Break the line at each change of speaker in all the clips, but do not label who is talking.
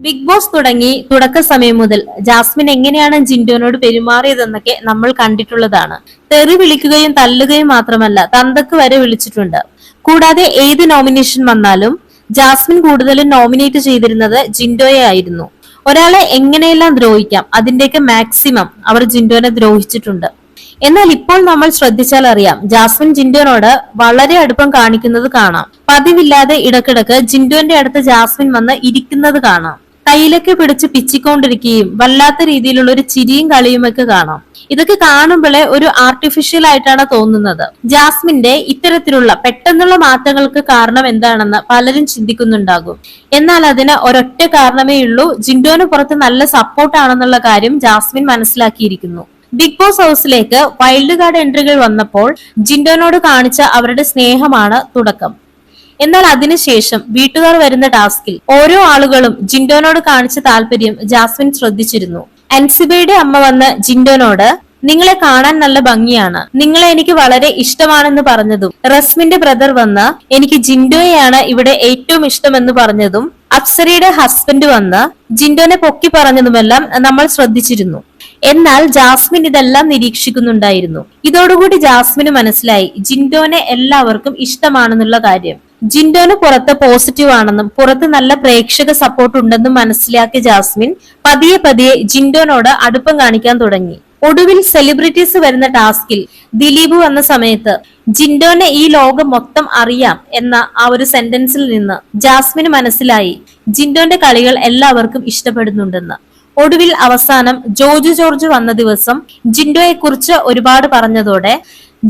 Big boss തുടങ്ങി തുടക്ക സമയം മുതൽ ജാസ്മിൻ എങ്ങനെയാണ് ജിൻഡോനോട് പെരുമാറിയതെന്നൊക്കെ നമ്മൾ കണ്ടിട്ടുള്ളതാണ്. തെറി വിളിക്കുകയും തല്ലുകയും മാത്രമല്ല, തന്തക്ക് വരെ വിളിച്ചിട്ടുണ്ട്. കൂടാതെ ഏത് നോമിനേഷൻ വന്നാലും ജാസ്മിൻ കൂടുതലും നോമിനേറ്റ് ചെയ്തിരുന്നത് ജിൻഡോയെ ആയിരുന്നു. ഒരാളെ എങ്ങനെയെല്ലാം ദ്രോഹിക്കാം, അതിന്റെയൊക്കെ മാക്സിമം അവർ ജിൻഡോനെ ദ്രോഹിച്ചിട്ടുണ്ട്. എന്നാൽ ഇപ്പോൾ നമ്മൾ ശ്രദ്ധിച്ചാൽ അറിയാം, ജാസ്മിൻ ജിൻഡോനോട് വളരെ അടുപ്പം കാണിക്കുന്നത് കാണാം. പതിവില്ലാതെ ഇടക്കിടക്ക് ജിൻഡോന്റെ അടുത്ത് ജാസ്മിൻ വന്ന് ഇരിക്കുന്നത് കാണാം. കയ്യിലൊക്കെ പിടിച്ച് പിച്ചിക്കൊണ്ടിരിക്കുകയും വല്ലാത്ത രീതിയിലുള്ള ഒരു ചിരിയും കളിയുമൊക്കെ കാണാം. ഇതൊക്കെ കാണുമ്പോഴേ ഒരു ആർട്ടിഫിഷ്യൽ ആയിട്ടാണ് തോന്നുന്നത്. ജാസ്മിന്റെ ഇത്തരത്തിലുള്ള പെട്ടെന്നുള്ള മാറ്റങ്ങൾക്ക് കാരണം എന്താണെന്ന് പലരും ചിന്തിക്കുന്നുണ്ടാകും. എന്നാൽ അതിന് ഒരൊറ്റ കാരണമേ ഉള്ളൂ, ജിൻഡോന് പുറത്ത് നല്ല സപ്പോർട്ടാണെന്നുള്ള കാര്യം ജാസ്മിൻ മനസ്സിലാക്കിയിരിക്കുന്നു. ബിഗ് ബോസ് ഹൗസിലേക്ക് വൈൽഡ് കാർഡ് എൻട്രികൾ വന്നപ്പോൾ ജിൻഡോനോട് കാണിച്ച അവരുടെ സ്നേഹമാണ് തുടക്കം. എന്നാൽ അതിനുശേഷം വീട്ടുകാർ വരുന്ന ടാസ്കിൽ ഓരോ ആളുകളും ജിൻഡോനോട് കാണിച്ച താല്പര്യം ജാസ്മിൻ ശ്രദ്ധിച്ചിരുന്നു. അൻസിബയുടെ അമ്മ വന്ന് ജിൻഡോനോട് നിങ്ങളെ കാണാൻ നല്ല ഭംഗിയാണ്, നിങ്ങളെ എനിക്ക് വളരെ ഇഷ്ടമാണെന്ന് പറഞ്ഞതും, റസ്മിന്റെ ബ്രദർ വന്ന് എനിക്ക് ജിൻഡോയെയാണ് ഇവിടെ ഏറ്റവും ഇഷ്ടമെന്ന് പറഞ്ഞതും, അപ്സരയുടെ ഹസ്ബൻഡ് വന്ന് ജിൻഡോനെ പൊക്കി പറഞ്ഞതുമെല്ലാം നമ്മൾ ശ്രദ്ധിച്ചിരുന്നു. എന്നാൽ ജാസ്മിൻ ഇതെല്ലാം നിരീക്ഷിക്കുന്നുണ്ടായിരുന്നു. ഇതോടുകൂടി ജാസ്മിന് മനസ്സിലായി ജിൻഡോനെ എല്ലാവർക്കും ഇഷ്ടമാണെന്നുള്ള കാര്യം. ജിൻഡോന് പുറത്ത് പോസിറ്റീവ് ആണെന്നും പുറത്ത് നല്ല പ്രേക്ഷക സപ്പോർട്ട് ഉണ്ടെന്നും മനസ്സിലാക്കിയ ജാസ്മിൻ പതിയെ പതിയെ ജിൻഡോനോട് അടുപ്പം കാണിക്കാൻ തുടങ്ങി. ഒടുവിൽ സെലിബ്രിറ്റീസ് വരുന്ന ടാസ്കിൽ ദിലീപ് വന്ന സമയത്ത് ജിൻഡോനെ ഈ ലോകം മൊത്തം അറിയാം എന്ന ആ ഒരു സെന്റൻസിൽ നിന്ന് ജാസ്മിന് മനസ്സിലായി ജിൻഡോന്റെ കളികൾ എല്ലാവർക്കും ഇഷ്ടപ്പെടുന്നുണ്ടെന്ന്. ഒടുവിൽ അവസാനം ജോജു ജോർജ് വന്ന ദിവസം ജിൻഡോയെ കുറിച്ച് ഒരുപാട് പറഞ്ഞതോടെ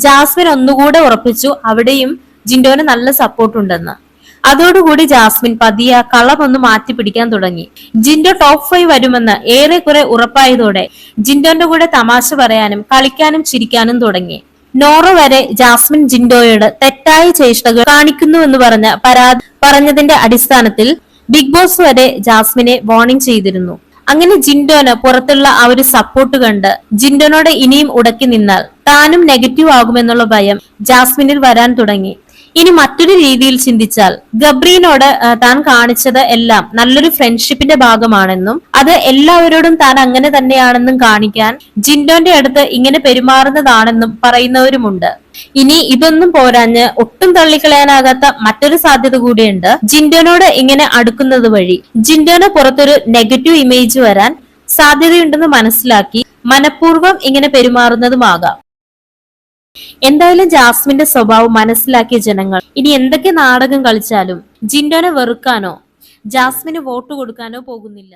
ജാസ്മിൻ ഒന്നുകൂടെ ഉറപ്പിച്ചു അവിടെയും ജിൻഡോന് നല്ല സപ്പോർട്ട് ഉണ്ടെന്ന്. അതോടുകൂടി ജാസ്മിൻ പതിയെ കളം ഒന്ന് മാറ്റി പിടിക്കാൻ തുടങ്ങി. ജിൻഡോ ടോപ്പ് 5 വരുമെന്ന് ഏറെക്കുറെ ഉറപ്പായതോടെ ജിൻഡോന്റെ കൂടെ തമാശ പറയാനും കളിക്കാനും ചിരിക്കാനും തുടങ്ങി. നോറ വരെ ജാസ്മിൻ ജിൻഡോയോട് തെറ്റായ ചേഷ്ടകൾ കാണിക്കുന്നുവെന്ന് പറഞ്ഞതിന്റെ അടിസ്ഥാനത്തിൽ ബിഗ് ബോസ് വരെ ജാസ്മിനെ വാർണിംഗ് ചെയ്തിരുന്നു. അങ്ങനെ ജിൻഡോന് പുറത്തുള്ള ആ ഒരു സപ്പോർട്ട് കണ്ട് ജിൻഡോനോട് ഇനിയും ഉടക്കി നിന്നാൽ താനും നെഗറ്റീവ് ആകുമെന്നുള്ള ഭയം ജാസ്മിനിൽ വരാൻ തുടങ്ങി. ഇനി മറ്റൊരു രീതിയിൽ ചിന്തിച്ചാൽ ഗബ്രിയോട് താൻ കാണിച്ചത് എല്ലാം നല്ലൊരു ഫ്രണ്ട്ഷിപ്പിന്റെ ഭാഗമാണെന്നും അത് എല്ലാവരോടും താൻ അങ്ങനെ തന്നെയാണെന്നും കാണിക്കാൻ ജിൻഡോന്റെ അടുത്ത് ഇങ്ങനെ പെരുമാറുന്നതാണെന്നും പറയുന്നവരുമുണ്ട്. ഇനി ഇതൊന്നും പോരാഞ്ഞ് ഒട്ടും തള്ളിക്കളയാനാകാത്ത മറ്റൊരു സാധ്യത കൂടിയുണ്ട്. ജിൻഡോനോട് ഇങ്ങനെ അടുക്കുന്നത് വഴി ജിൻഡോന് പുറത്തൊരു നെഗറ്റീവ് ഇമേജ് വരാൻ സാധ്യതയുണ്ടെന്ന് മനസ്സിലാക്കി മനഃപൂർവ്വം ഇങ്ങനെ പെരുമാറുന്നതുമാകാം. എന്തായാലും ജാസ്മിന്റെ സ്വഭാവം മനസ്സിലാക്കിയ ജനങ്ങൾ ഇനി എന്തൊക്കെ നാടകം കളിച്ചാലും ജിൻഡോനെ വെറുക്കാനോ ജാസ്മിന് വോട്ട് കൊടുക്കാനോ പോകുന്നില്ല.